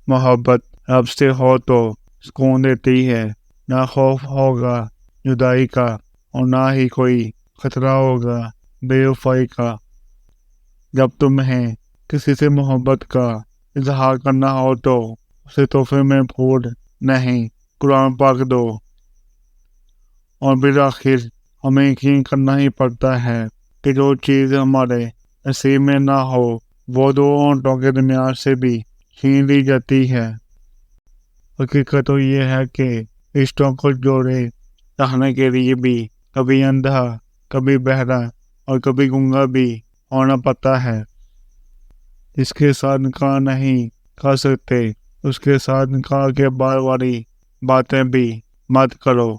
मोहब्बत रब से हो तो सुकून देती है, ना खौफ होगा जुदाई का और ना ही कोई खतरा होगा बेवफाई का। जब तुम्हें किसी से मोहब्बत का इजहार करना हो तो उसे तोहफे में फूल नहीं कुरान पाक दो। और फिर आखिर हमें यकीन करना ही पड़ता है कि जो चीज़ हमारे नसीब में ना हो वो दो होंठों के दरमियान से भी छीन ली जाती है। हकीकत तो ये है कि रिश्तों को जोड़े रखने के लिए भी कभी अंधा, कभी बहरा और कभी गूंगा भी होना पड़ता है। जिसके साथ निकाह नहीं कर सकते उसके साथ निकाह के बाद वाली बातें भी मत करो।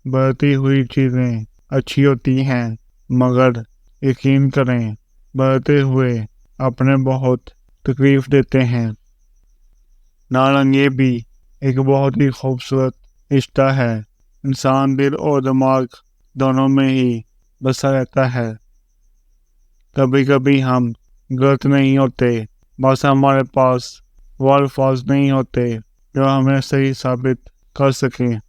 बढ़ती हुई चीज़ें अच्छी होती हैं, मगर यकीन करें बढ़ते हुए अपने बहुत तकलीफ देते हैं। नारंग ये भी एक बहुत ही खूबसूरत रिश्ता है। इंसान दिल और दिमाग दोनों में ही बसा रहता है। कभी कभी हम गलत नहीं होते, बस हमारे पास वो अल्फाज नहीं होते जो हमें सही साबित कर सकें।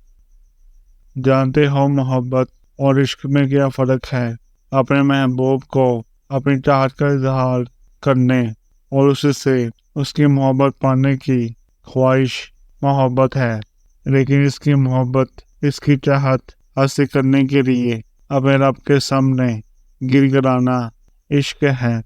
जानते हो मोहब्बत और इश्क में क्या फ़र्क है? अपने महबूब को अपनी चाहत का इजहार करने और उससे उसकी मोहब्बत पाने की ख्वाहिश मोहब्बत है, लेकिन इसकी मोहब्बत इसकी चाहत हासिल करने के लिए अपने रब के सामने गिड़गिड़ाना इश्क है।